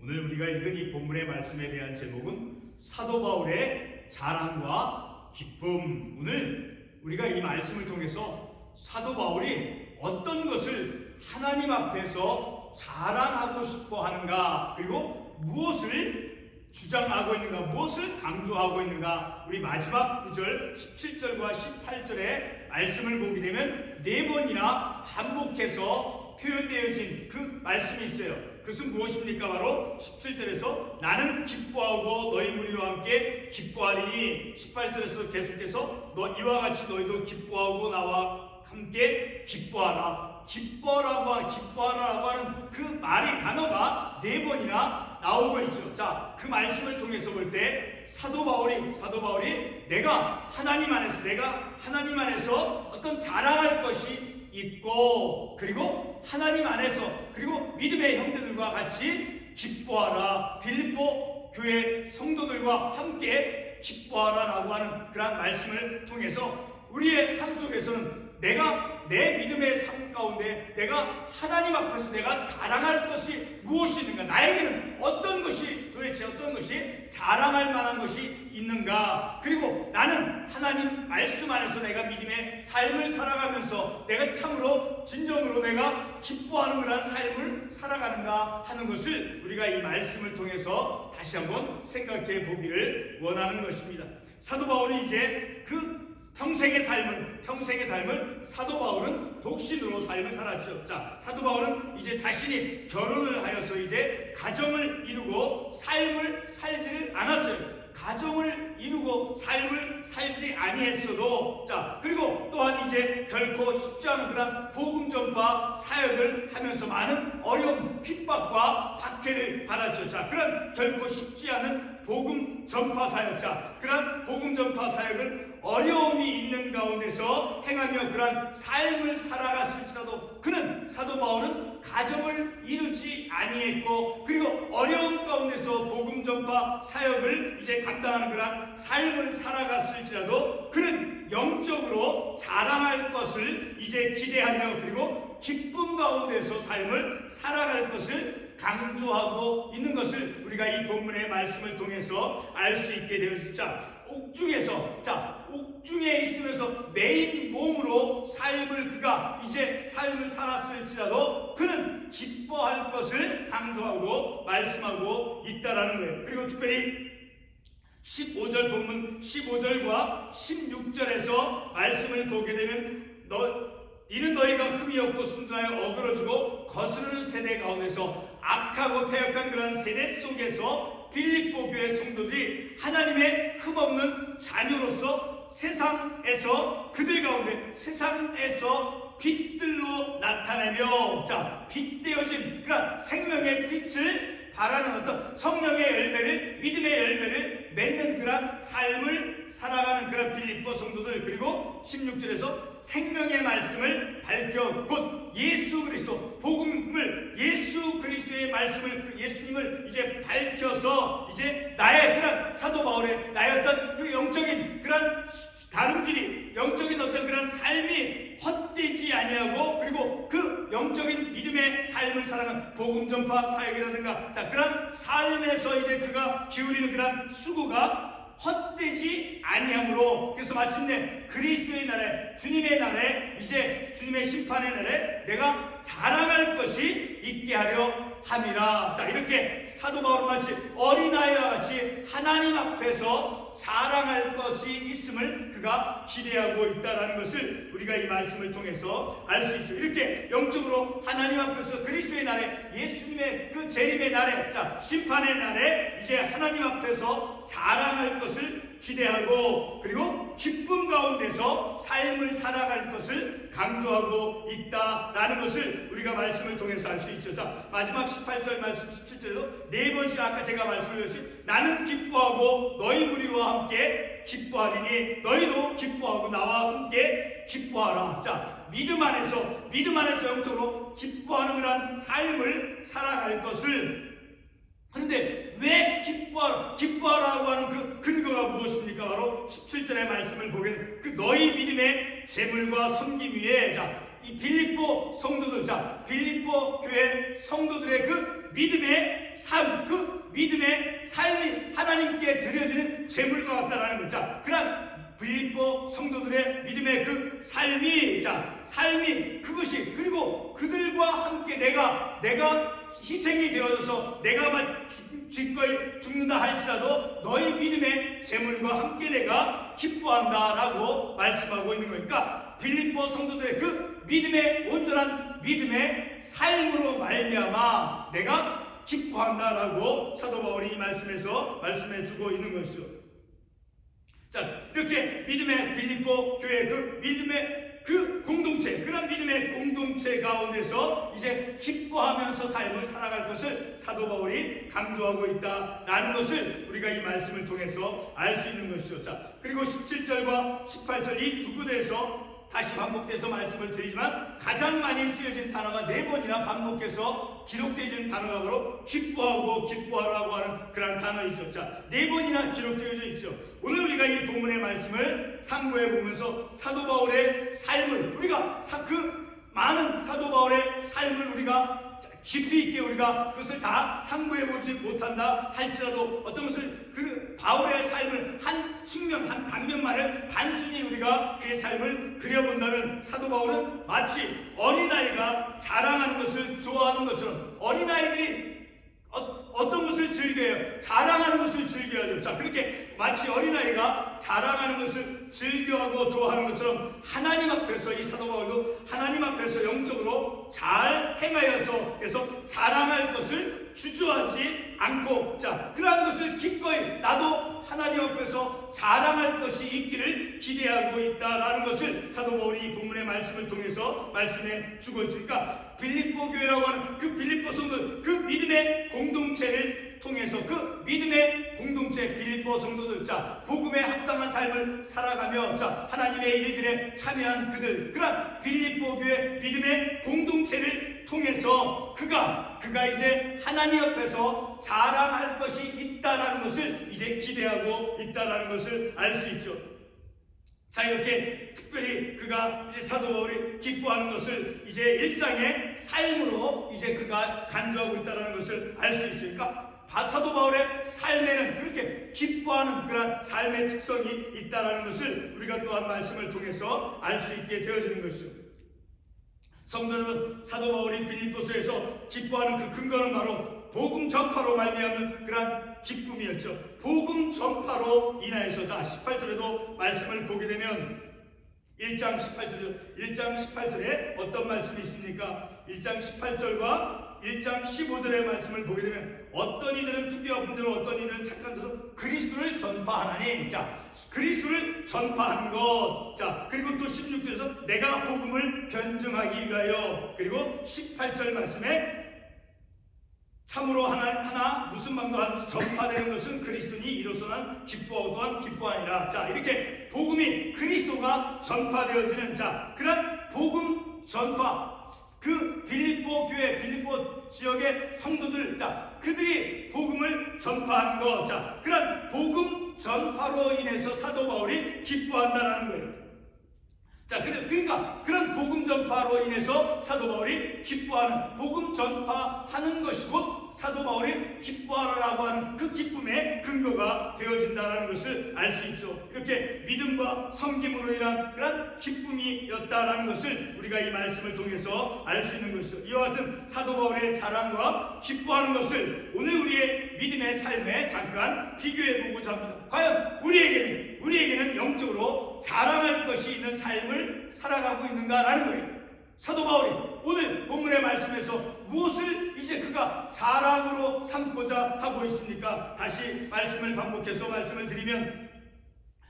오늘 우리가 읽은 이 본문의 말씀에 대한 제목은 사도 바울의 자랑과 기쁨. 오늘 우리가 이 말씀을 통해서 사도 바울이 어떤 것을 하나님 앞에서 자랑하고 싶어 하는가, 그리고 무엇을 주장하고 있는가, 무엇을 강조하고 있는가, 우리 마지막 구절 17절과 18절의 말씀을 보게 되면 네 번이나 반복해서 표현되어진 그 말씀이 있어요. 그것은 무엇입니까? 바로 17절에서 나는 기뻐하고 너희 무리와 함께 기뻐하리니, 18절에서 계속해서 이와 같이 너희도 기뻐하고 나와 함께 기뻐하라. 기뻐하라고 하는 그 말이, 단어가 네 번이나 나오고 있죠. 자, 그 말씀을 통해서 볼 때 사도 바울이 내가 하나님 안에서 어떤 자랑할 것이 있고, 그리고 하나님 안에서, 그리고 믿음의 형제들과 같이 기뻐하라. 빌립보 교회 성도들과 함께 기뻐하라라고 하는 그런 말씀을 통해서 우리의 삶 속에서는 내가 내 믿음의 삶 가운데 내가 하나님 앞에서 내가 자랑할 것이 무엇이 있는가, 나에게는 도대체 어떤 것이 자랑할 만한 것이 있는가, 그리고 나는 하나님 말씀 안에서 내가 믿음의 삶을 살아가면서 내가 참으로 진정으로 내가 기뻐하는 그런 삶을 살아가는가 하는 것을 우리가 이 말씀을 통해서 다시 한번 생각해 보기를 원하는 것입니다. 사도 바울이 이제 그 평생의 삶을 사도 바울은 독신으로 삶을 살았죠. 자, 사도 바울은 이제 자신이 결혼을 하여서 이제 가정을 이루고 삶을 살지를 않았어요. 가정을 이루고 삶을 살지 아니했어도, 자, 그리고 또한 이제 결코 쉽지 않은 그런 복음 전파 사역을 하면서 많은 어려움, 핍박과 박해를 받았죠. 자, 그런 결코 쉽지 않은 복음 전파 사역자, 그런 복음 전파 사역을 어려움이 있는 가운데서 행하며 그런 삶을 살아갔을지라도 그는, 사도 바울은 가정을 이루지 아니했고, 그리고 어려움 가운데서 복음 전파 사역을 이제 감당하는 그런 삶을 살아갔을지라도 그는 영적으로 자랑할 것을 이제 기대하며, 그리고 기쁨 가운데서 삶을 살아갈 것을 강조하고 있는 것을 우리가 이 본문의 말씀을 통해서 알 수 있게 되었습니다. 옥중에 있으면서 매일 몸으로 그가 이제 삶을 살았을지라도 그는 기뻐할 것을 강조하고 말씀하고 있다라는 거예요. 그리고 특별히 15절 본문 15절과 16절에서 말씀을 보게 되면 이는 너희가 흠이 없고 순전하여 어그러지고 거스르는 세대 가운데서 악하고 패역한 그런 세대 속에서 빌립보 교회 성도들이 하나님의 흠없는 자녀로서 세상에서 빛들로 나타내며, 자, 빛되어진 그런 생명의 빛을 바라는 어떤 성령의 열매를, 믿음의 열매를 맺는 그런 삶을 살아가는 그런 빌립보 성도들, 그리고 16절에서 생명의 말씀을 밝혀 곧 예수 그리스도 복음을, 예수 그리스도의 말씀을, 예수님을 이제 밝혀서 이제 나의 그런 사도 바울의 나의 어떤 그 영적인 그런 다름질이, 영적인 어떤 그런 삶이 헛되지 아니하고, 그리고 그 영적인 믿음의 삶을 살아가는 복음 전파 사역이라든가, 자, 그런 삶에서 이제 그가 기울이는 그런 수고가 헛되지 아니함으로, 그래서 마침내 그리스도의 날에, 주님의 날에, 이제 주님의 심판의 날에 내가 자랑할 것이 있게 하려 함이라. 자, 이렇게 사도 바울은 마치 어린아이와 같이 하나님 앞에서 자랑할 것이 있음을 그가 기대하고 있다라는 것을 우리가 이 말씀을 통해서 알 수 있죠. 이렇게 영적으로 하나님 앞에서 그리스도의 날에, 예수님의 그 재림의 날에, 자, 심판의 날에 이제 하나님 앞에서 자랑할 것을 기대하고, 그리고 기쁨 가운데서 삶을 살아갈 것을 강조하고 있다라는 것을 우리가 말씀을 통해서 알 수 있죠. 자, 마지막 18절 말씀 17절에도 네 번이나 아까 제가 말씀드렸듯이 나는 기뻐하고 너희 무리와 함께 기뻐하리니 너희도 기뻐하고 나와 함께 기뻐하라. 자, 믿음 안에서 영적으로 기뻐하는 그런 삶을 살아갈 것을, 그런데 왜 기뻐하라고 하는 그 근거가 무엇입니까? 바로 17절의 말씀을 보게 되면 그 너희 믿음의 재물과 섬김 위에, 자, 이 빌립보 성도들, 자, 빌립보 교회 성도들의 그 믿음의 삶, 그 믿음의 삶이 하나님께 드려지는 제물과 같다라는 것. 자, 그런 빌립보 성도들의 믿음의 그 삶이 그것이, 그리고 그들과 함께 내가 희생이 되어져서 내가 기꺼이 죽는다 할지라도 너희 믿음의 제물과 함께 내가 기뻐한다라고 말씀하고 있는 거니까, 빌립보 성도들의 그 믿음의 온전한 믿음의 삶으로 말미암아 내가 기뻐한다라고 사도 바울이 이 말씀에서 말씀해 주고 있는 것이죠. 자, 이렇게 믿음의 빌립보 교회 그 믿음의 그 공동체, 그런 믿음의 공동체 가운데서 이제 기뻐하면서 삶을 살아갈 것을 사도 바울이 강조하고 있다라는 것을 우리가 이 말씀을 통해서 알 수 있는 것이죠. 자, 그리고 17절과 18절 이 두 구절에서 다시 반복해서 말씀을 드리지만 가장 많이 쓰여진 단어가 4번이나 반복해서 기록되어진 단어가 바로 기뻐하고 기뻐하라고 하는 그런 단어이죠. 자, 4번이나 기록되어져 있죠. 오늘 우리가 이 본문의 말씀을 상고해 보면서 사도 바울의 삶을 우리가 그 많은 사도 바울의 삶을 우리가 깊이 있게 우리가 그것을 다 상고해 보지 못한다 할지라도 어떤 것을 그 바울의 삶을 한 측면, 한 단면만을 단순히 우리가 그의 삶을 그려본다면 사도 바울은 마치 어린아이가 자랑하는 것을 좋아하는 것처럼, 어린아이들이 어떤 것을 즐겨요? 자랑하는 것을 즐겨야죠. 자, 그렇게 마치 어린아이가 자랑하는 것을 즐겨하고 좋아하는 것처럼 하나님 앞에서 이 사도 바울도 하나님 앞에서 영적으로 잘 행하여서 그래서 자랑할 것을 주저하지 않고, 자, 그러한 것을 기꺼이 나도 하나님 앞에서 자랑할 것이 있기를 기대하고 있다라는 것을 사도 바울이 이 본문의 말씀을 통해서 말씀해 주고 있으니까, 빌립보 교회라고 하는 그 빌립보 성도들, 그 믿음의 공동체를 통해서 그 믿음의 공동체 빌립보 성도들, 자, 복음에 합당한 삶을 살아가며 자, 하나님의 일들에 참여한 그들, 그런 빌립보 교회 믿음의 공동체를 통해서 그가 이제 하나님 앞에서 자랑할 것이 있다라는 것을 이제 기대하고 있다라는 것을 알 수 있죠. 자, 이렇게 특별히 그가 이제 사도 바울이 기뻐하는 것을 이제 일상의 삶으로 이제 그가 간주하고 있다라는 것을 알 수 있으니까, 사도 바울의 삶에는 그렇게 기뻐하는 그런 삶의 특성이 있다라는 것을 우리가 또한 말씀을 통해서 알 수 있게 되어지는 것이죠. 성도는 사도 바울이 빌립보서에서 기뻐하는 그 근거는 바로 복음 전파로 말미암은 그런 기쁨이었죠. 복음 전파로 인하여서, 자, 18절에도 말씀을 보게 되면 1장 18절에 어떤 말씀이 있습니까? 1장 18절과 1장 15절의 말씀을 보게 되면 어떤 이들은 투기와 분쟁을, 어떤 이들은 착한 자로 그리스도를 전파하나니, 자, 그리스도를 전파하는 것. 자, 그리고 또 16절에서 내가 복음을 변증하기 위하여, 그리고 18절 말씀에 참으로 하나 무슨 말도 하는지 전파되는 것은 그리스도니 이로써 난 기뻐하고 또한 기뻐하니라. 자, 이렇게 복음이 그리스도가 전파되어지는, 자, 그런 복음 전파, 그 빌립보 교회, 빌립보 지역의 성도들, 자, 그들이 복음을 전파하는 것, 자, 그런 복음 전파로 인해서 사도 바울이 기뻐한다라는 거예요. 자, 그러니까 그런 복음 전파로 인해서 사도 바울이 기뻐하는, 복음 전파하는 것이 곧 사도 바울이 기뻐하라고 하는 그 기쁨의 근거가 되어진다는 것을 알 수 있죠. 이렇게 믿음과 섬김으로 인한 그런 기쁨이었다라는 것을 우리가 이 말씀을 통해서 알 수 있는 것이죠. 이와 같은 사도 바울의 자랑과 기뻐하는 것을 오늘 우리의 믿음의 삶에 잠깐 비교해보고자 합니다. 과연 우리에게는 영적으로 자랑할 것이 있는 삶을 살아가고 있는가라는 거예요. 사도 바울이 오늘 본문의 말씀에서 무엇을 이제 그가 자랑으로 삼고자 하고 있습니까? 다시 말씀을 반복해서 말씀을 드리면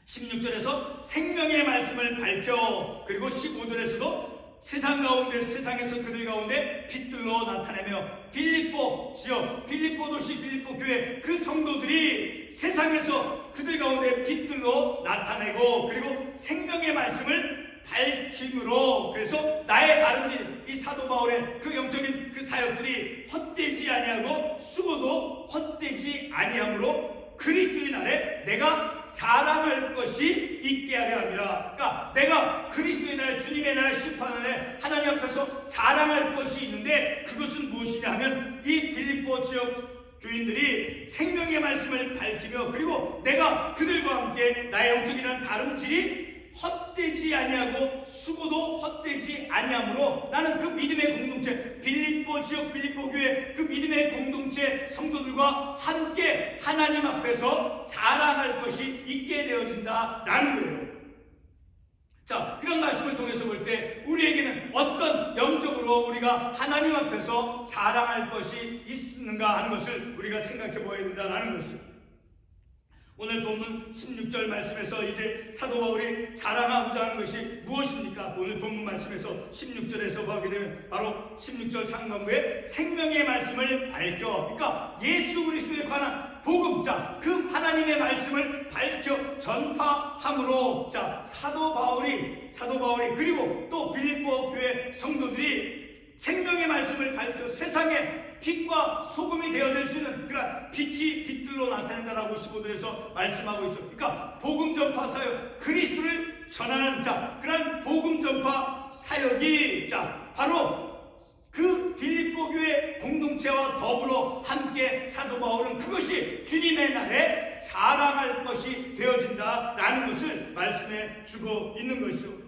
16절에서 생명의 말씀을 밝혀, 그리고 15절에서도 세상에서 그들 가운데 빛들로 나타내며 빌립보 지역, 빌립보 도시, 빌립보 교회 그 성도들이 세상에서 그들 가운데 빛들로 나타내고, 그리고 생명의 말씀을 밝힘으로, 그래서 나의 다름질 이 사도 바울의 그 영적인 그 사역들이 헛되지 아니하고 수고도 헛되지 아니하므로 그리스도의 날에 내가 자랑할 것이 있게 하려 함이라. 그러니까 내가 그리스도의 날, 주님의 날, 심판날에 하나님 앞에서 자랑할 것이 있는데 그것은 무엇이냐 하면 이 빌립보 지역 교인들이 생명의 말씀을 밝히며 그리고 내가 그들과 함께 나의 영적이라는 다름질이 헛되지 아니하고 수고도 헛되지 아니하므로 나는 그 믿음의 공동체 빌립보 지역 빌립보 교회 그 믿음의 공동체 성도들과 함께 하나님 앞에서 자랑할 것이 있게 되어진다라는 거예요. 자, 이런 말씀을 통해서 볼 때 우리에게는 어떤 영적으로 우리가 하나님 앞에서 자랑할 것이 있는가 하는 것을 우리가 생각해 보아야 된다는 것이죠. 오늘 본문 16절 말씀에서 이제 사도 바울이 자랑하고자 하는 것이 무엇입니까? 오늘 본문 말씀에서 16절에서 보게 되면 바로 16절 상반부에 생명의 말씀을 밝혀, 그러니까 예수 그리스도에 관한 복음, 자, 그 하나님의 말씀을 밝혀 전파함으로, 자, 사도 바울이 그리고 또 빌립보 교회 성도들이 생명의 말씀을 밝혀 세상에 빛과 소금이 되어질 수 있는 그런 빛이 빛들로 나타낸다라고 15절에서 말씀하고 있죠. 그러니까 복음 전파 사역, 그리스도를 전하는 자, 그런 복음 전파 사역이 자 바로 그 빌립보 교회 공동체와 더불어 함께 사도 바울은 그것이 주님의 날에 자랑할 것이 되어진다라는 것을 말씀해 주고 있는 것이죠.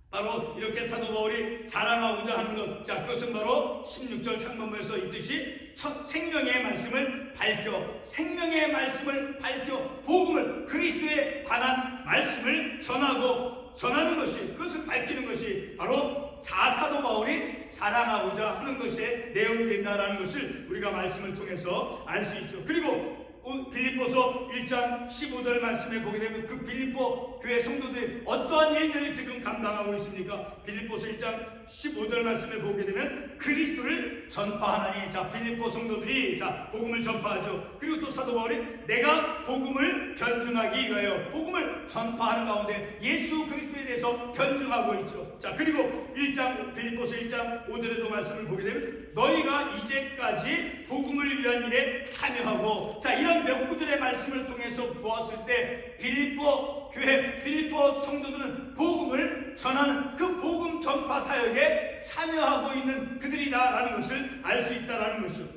바로 이렇게 사도 바울이 자랑하고자 하는 것, 자, 그것은 바로 16절 상반부에서 있듯이 첫 생명의 말씀을 밝혀 복음을 그리스도에 관한 말씀을 전하는 것이, 그것을 밝히는 것이 바로 사도 바울이 자랑하고자 하는 것의 내용이 된다라는 것을 우리가 말씀을 통해서 알 수 있죠. 그리고 빌립보서 1장 15절 말씀에 보게 되면 그 빌립보 교회 성도들이 어떠한 일들을 지금 감당하고 있습니까? 빌립보서 1장 15절 말씀에 보게 되면 그리스도를 전파하나니, 자, 빌립보 성도들이 자 복음을 전파하죠. 그리고 또 사도 바울이 내가 복음을 변증하기 위하여 복음을 전파하는 가운데 예수 그리스도에 대해서 변증하고 있죠. 자, 그리고 빌립보서 1장 5절에도 말씀을 보게 되면 너희가 이제까지 복음을 위한 일에 참여하고, 자, 이런 몇 구절의 말씀을 통해서 보았을 때 빌립보 교회, 빌립보 성도들은 복음을 전하는 그 복음 전파 사역에 참여하고 있는 그들이다라는 것을 알 수 있다라는 것이죠.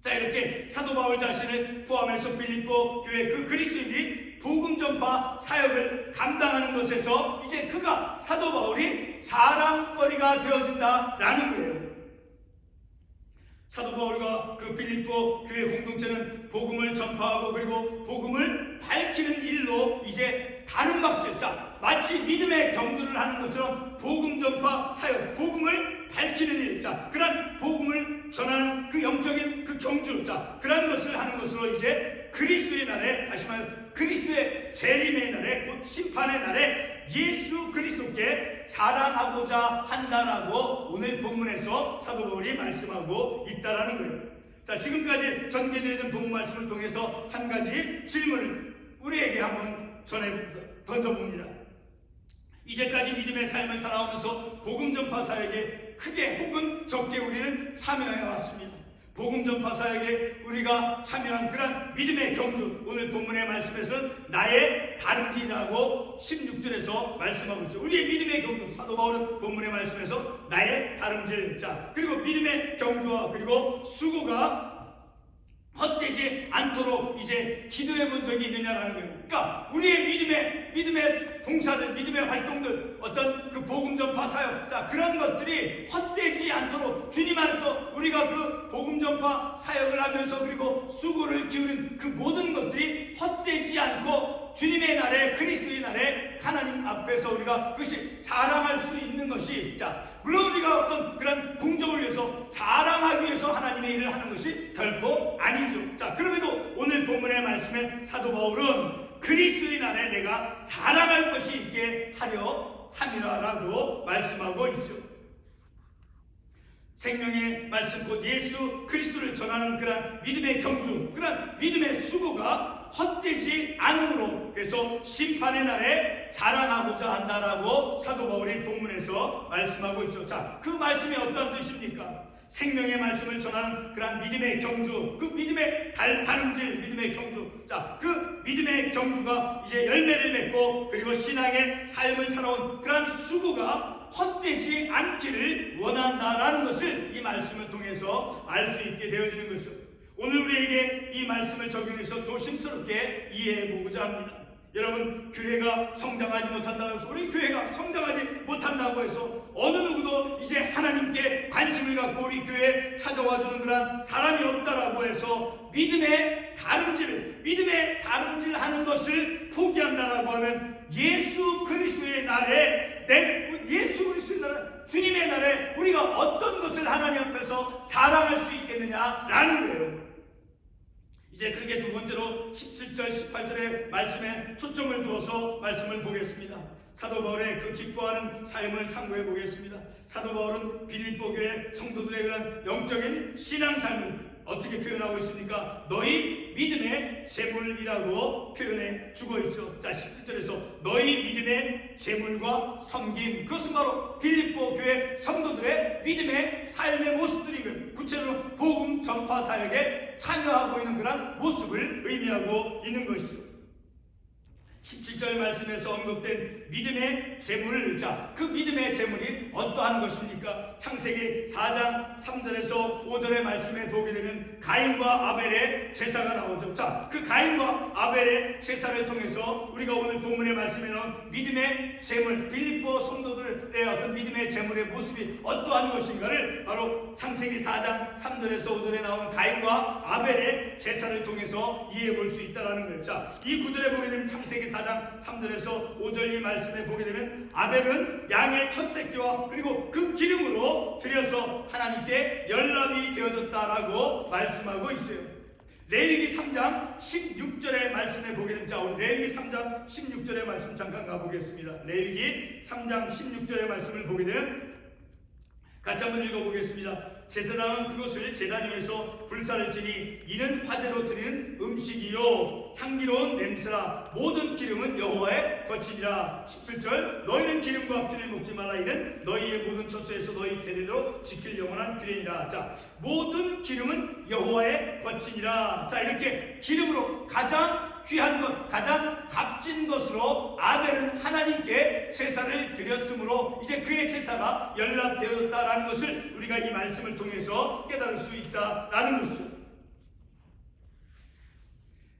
자, 이렇게 사도 바울 자신을 포함해서 빌립보 교회 그 그리스도인들이 복음 전파 사역을 감당하는 것에서 이제 그가 사도 바울이 자랑거리가 되어진다라는 거예요. 사도 바울과 그 빌립보 교회 공동체는 복음을 전파하고 그리고 복음을 밝히는 일로 이제 다른 박질, 자, 마치 믿음의 경주를 하는 것처럼 복음 전파 사역, 복음을 밝히는 일, 자, 그런 복음을 전하는 그 영적인 그 경주, 자, 그런 것을 하는 것으로 이제 그리스도의 날에, 다시 말해 그리스도의 재림의 날에, 곧 심판의 날에 예수 그리스도께 자랑하고자 한다라고 오늘 본문에서 사도 바울이 말씀하고 있다라는 거예요. 자, 지금까지 전개되는 본문 말씀을 통해서 한 가지 질문을 우리에게 한번 던져봅니다. 이제까지 믿음의 삶을 살아오면서 복음 전파 사역에 크게 혹은 적게 우리는 참여해 왔습니다. 복음 전파 사역에 우리가 참여한 그런 믿음의 경주, 오늘 본문의 말씀에서는 나의 다름질이라고 16절에서 말씀하고 있죠. 우리의 믿음의 경주, 사도 바울은 본문의 말씀에서 나의 다름질, 자, 그리고 믿음의 경주와 그리고 수고가 헛되지 않도록 이제 기도해 본 적이 있느냐라는 거예요. 그러니까 우리의 믿음의 봉사들, 믿음의 활동들, 어떤 그 복음 전파 사역, 자, 그런 것들이 헛되지 않도록 주님 안에서 우리가 그 복음 전파 사역을 하면서 그리고 수고를 기울인 그 모든 것들이 헛되지 않고 주님의 날에, 그리스도의 날에 하나님 앞에서 우리가 그것이 자랑할 수 있는 것이, 자, 물론 우리가 어떤 그런 공적을 위해서 자랑하기 위해서 하나님의 일을 하는 것이 결코 아니죠. 자, 그럼에도 오늘 본문의 말씀에 사도 바울은 그리스도의 날에 내가 자랑할 것이 있게 하려 함이라라고 말씀하고 있죠. 생명의 말씀, 곧 예수 그리스도를 전하는 그런 믿음의 경주, 그런 믿음의 수고가 헛되지 않으므로, 그래서 심판의 날에 자랑하고자 한다라고 사도 바울이 본문에서 말씀하고 있죠. 자, 그 말씀이 어떤 뜻입니까? 생명의 말씀을 전하는 그런 믿음의 경주, 그 믿음의 다름질, 믿음의 경주, 자, 그 믿음의 경주가 이제 열매를 맺고 그리고 신앙의 삶을 살아온 그런 수고가 헛되지 않기를 원한다라는 것을 이 말씀을 통해서 알 수 있게 되어지는 것이죠. 오늘 우리에게 이 말씀을 적용해서 조심스럽게 이해해보고자 합니다. 여러분, 교회가 성장하지 못한다고 해서, 우리 교회가 성장하지 못한다고 해서 어느 누구도 이제 하나님께 관심을 갖고 우리 교회에 찾아와주는 그런 사람이 없다라고 해서 믿음의 다름질하는 것을 포기한다라고 하면 예수 그리스도의 날에 주님의 날에 우리가 어떤 것을 하나님 앞에서 자랑할 수 있겠느냐라는 거예요. 이제 크게 두 번째로 17절 18절의 말씀에 초점을 두어서 말씀을 보겠습니다. 사도 바울의 그 기뻐하는 삶을 상고해 보겠습니다. 사도 바울은 빌립보 교회 성도들의 그런 영적인 신앙 삶을 어떻게 표현하고 있습니까? 너희 믿음의 재물이라고 표현해 주고 있죠. 자, 17절에서 너희 믿음의 재물과 섬김, 그것은 바로 빌립보 교회 성도들의 믿음의 삶의 모습들인 거예요. 구체적으로 복음 전파 사역에 참여하고 있는 그런 모습을 의미하고 있는 것이죠. 17절 말씀에서 언급된 믿음의 재물, 자, 그 믿음의 재물이 어떠한 것입니까? 창세기 4장 3절에서 5절의 말씀에 보게 되면 가인과 아벨의 제사가 나오죠. 자, 그 가인과 아벨의 제사를 통해서 우리가 오늘 본문의 말씀에 나온 믿음의 재물, 빌립보 성도들의 어떤 믿음의 재물의 모습이 어떠한 것인가를 바로 창세기 4장 3절에서 5절에 나온 가인과 아벨의 제사를 통해서 이해해 볼 수 있다는 거예요. 자, 이 구절에 보게 되면 창세기 4장 3절에서 5절 이 말씀에 보게 되면 아벨은 양의 첫 새끼와 그리고 그 기름으로 드려서 하나님께 연락이 되어졌다라고 말씀하고 있어요. 레위기 3장 16절의 말씀에 보게 되면, 자, 우리 레위기 3장 16절의 말씀 잠깐 가보겠습니다. 레위기 3장 16절의 말씀을 보게 되면 같이 한번 읽어보겠습니다. 제사장은 그것을 제단 위에서 불사를 지니 이는 화제로 드리는 음식이요 향기로운 냄새라. 모든 기름은 여호와의 거친이라. 17절 너희는 기름과 피를 먹지 말라. 이는 너희의 모든 처소에서 너희 대대로 지킬 영원한 규례니라. 자, 모든 기름은 여호와의 거친이라. 자, 이렇게 기름으로 가장 귀한 것, 가장 값진 것으로 아벨은 하나님께 제사를 드렸으므로 이제 그의 제사가 연락되었다라는 것을 우리가 이 말씀을 통해서 깨달을 수 있다라는 것이죠.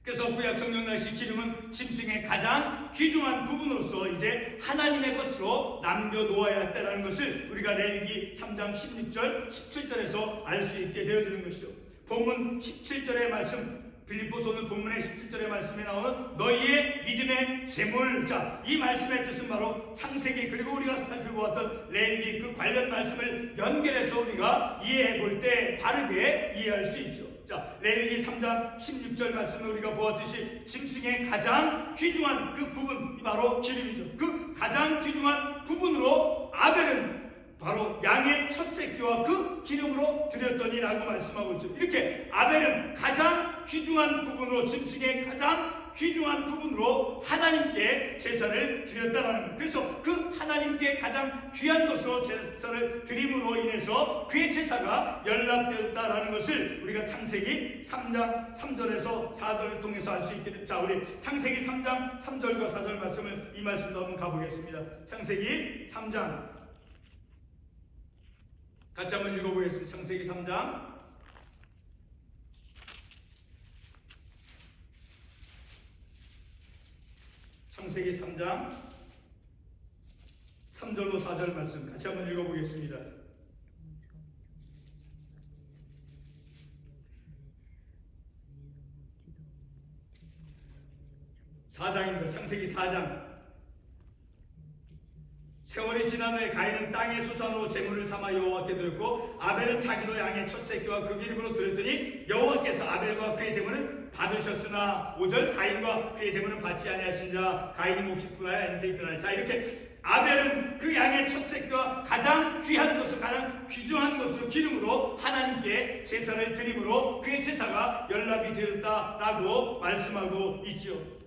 그래서 구약 성경 당시 기름은 짐승의 가장 귀중한 부분으로서 이제 하나님의 것으로 남겨놓아야 했다는 것을 우리가 레위기 3장 16절 17절에서 알 수 있게 되어지는 것이죠. 본문 17절의 말씀, 빌립보서 오늘 본문의 17절의 말씀에 나오는 너희의 믿음의 재물, 자, 이 말씀의 뜻은 바로 창세기 그리고 우리가 살펴보았던 레위기 그 관련 말씀을 연결해서 우리가 이해해 볼 때 바르게 이해할 수 있죠. 자, 레위기 3장 16절 말씀을 우리가 보았듯이 짐승의 가장 귀중한 그 부분이 바로 기름이죠. 그 가장 귀중한 부분으로 아벨은 바로 양의 첫 새끼와 그 기름으로 드렸더니라고 말씀하고 있죠. 이렇게 아벨은 가장 귀중한 부분으로, 짐승의 가장 귀중한 부분으로 하나님께 제사를 드렸다라는 것. 그래서 그 하나님께 가장 귀한 것으로 제사를 드림으로 인해서 그의 제사가 연락되었다라는 것을 우리가 창세기 3장 3절에서 4절을 통해서 알 수 있게 됩니다. 자, 우리 창세기 3장 3절과 4절 말씀을 이 말씀도 한번 가보겠습니다. 창세기 3장 같이 한번 읽어보겠습니다. 창세기 3장 창세기 3장 3절로 4절 말씀 같이 한번 읽어보겠습니다. 창세기 4장 세월이 지난 후에 가인은 땅의 수산으로 제물을 삼아 여호와께 드렸고 아벨은 자기도 양의 첫 새끼와 그 기름으로 드렸더니 여호와께서 아벨과 그의 제물은 받으셨으나 5절 가인과 그의 제물은 받지 아니하시니라. 가인이 몫이 크나야 인생이 크나야. 자, 이렇게 아벨은 그 양의 첫 새끼와 가장 귀한 것을, 가장 귀중한 것으로 기름으로 하나님께 제사를 드림으로 그의 제사가 연락이 되었다라고 말씀하고 있죠.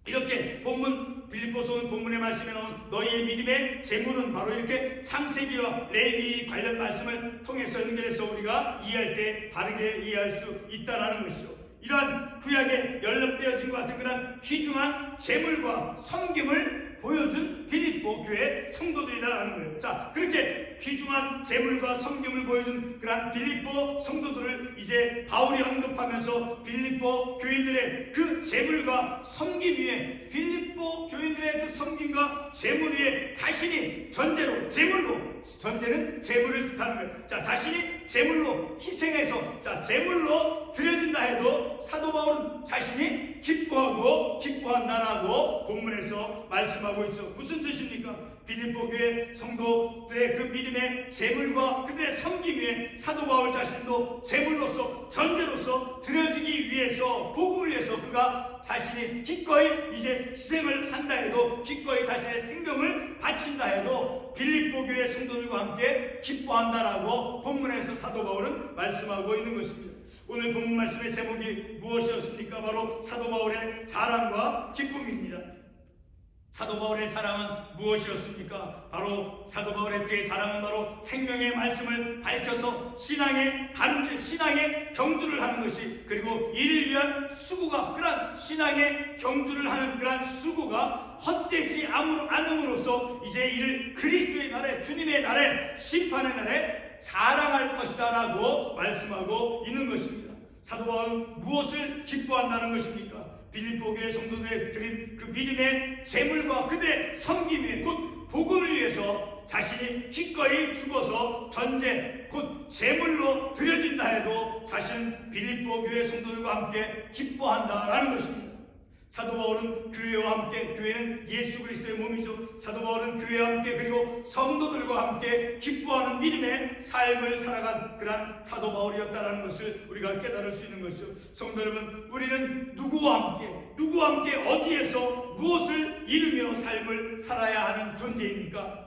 이렇게 본문 빌립보서 본문의 말씀에 나온 너희의 믿음의 재물은 바로 이렇게 창세기와 레위기 관련 말씀을 통해서 연결해서 우리가 이해할 때 바르게 이해할 수 있다라는 것이죠. 이러한 구약에 연립되어진 것 같은 그런 귀중한 재물과 섬김을 보여준 빌립보 교회 성도들이라는 거예요. 자, 그렇게 귀중한 재물과 섬김을 보여준 그런 빌립보 성도들을 이제 바울이 언급하면서 빌립보 교인들의 그 재물과 섬김 위에, 빌립보 교인들의 그 섬김과 재물 위에 자신이 전제로, 재물로, 전제는 재물을 뜻하는 거예요. 자, 자신이 재물로 희생해서, 자, 재물로 드려진다 해도 사도 바울은 자신이 기뻐하고 기뻐한다라고 본문에서 말씀하고 있죠. 무슨 뜻입니까? 빌립보 교회 성도들의 그 믿음의 재물과 그들의 섬김 위에 사도 바울 자신도 재물로서, 전제로서 드려지기 위해서, 복음을 위해서 그가 자신이 기꺼이 이제 희생을 한다 해도, 기꺼이 자신의 생명을 바친다 해도 빌립보 교회 성도들과 함께 기뻐한다라고 본문에서 사도 바울은 말씀하고 있는 것입니다. 오늘 본문 말씀의 제목이 무엇이었습니까? 바로 사도 바울의 자랑과 기쁨입니다. 사도 바울의 자랑은 무엇이었습니까? 바로 사도 바울의 그의 자랑은 바로 생명의 말씀을 밝혀서 신앙의 가름질, 신앙의 경주를 하는 것이, 그리고 이를 위한 수고가, 그러한 신앙의 경주를 하는 그러한 수고가 헛되지 않음으로써 이제 이를 그리스도의 날에, 주님의 날에, 심판의 날에 자랑할 것이다 라고 말씀하고 있는 것입니다. 사도 바울은 무엇을 기뻐한다는 것입니까? 빌립보 교회 성도들의 드린 그 믿음의 재물과 그들의 섬김에, 곧 복음을 위해서 자신이 기꺼이 죽어서 전제, 곧 재물로 드려진다 해도 자신은 빌립보 교회 성도들과 함께 기뻐한다라는 것입니다. 사도 바울은 교회와 함께, 교회는 예수 그리스도의 몸이죠. 사도 바울은 교회와 함께, 그리고 성도들과 함께 기뻐하는 믿음의 삶을 살아간 그러한 사도 바울이었다는 것을 우리가 깨달을 수 있는 것이죠. 성도 여러분, 우리는 누구와 함께 어디에서 무엇을 이루며 삶을 살아야 하는 존재입니까?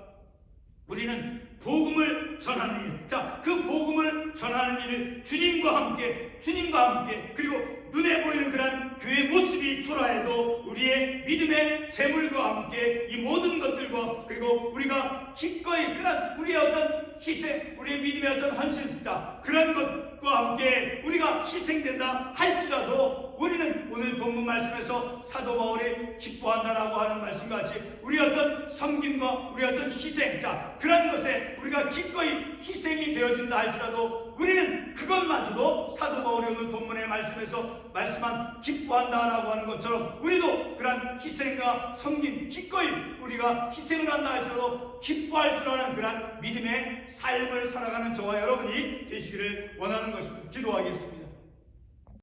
우리는 복음을 전하는 일, 자, 그 복음을 전하는 일을 주님과 함께, 그리고 눈에 보이는 그런 교회 모습이 초라해도 우리의 믿음의 재물과 함께 이 모든 것들과, 그리고 우리가 기꺼이 그런 우리의 어떤 희생, 우리의 믿음의 어떤 헌신, 자, 그런 것과 함께 우리가 희생된다 할지라도 우리는 오늘 본문 말씀에서 사도 바울이 기뻐한다라고 하는 말씀같이 우리 어떤 섬김과 우리 어떤 희생, 자, 그런 것에 우리가 기꺼이 희생이 되어진다 할지라도 우리는 그것마저도 사도 바울이 오늘 본문의 말씀에서 말씀한 기뻐한다라고 하는 것처럼 우리도 그런 희생과 섬김, 기꺼이 우리가 희생을 한다 할지라도 기뻐할 줄 아는 그런 믿음의 삶을 살아가는 저와 여러분이 되시기를 원하는 것입니다. 기도하겠습니다.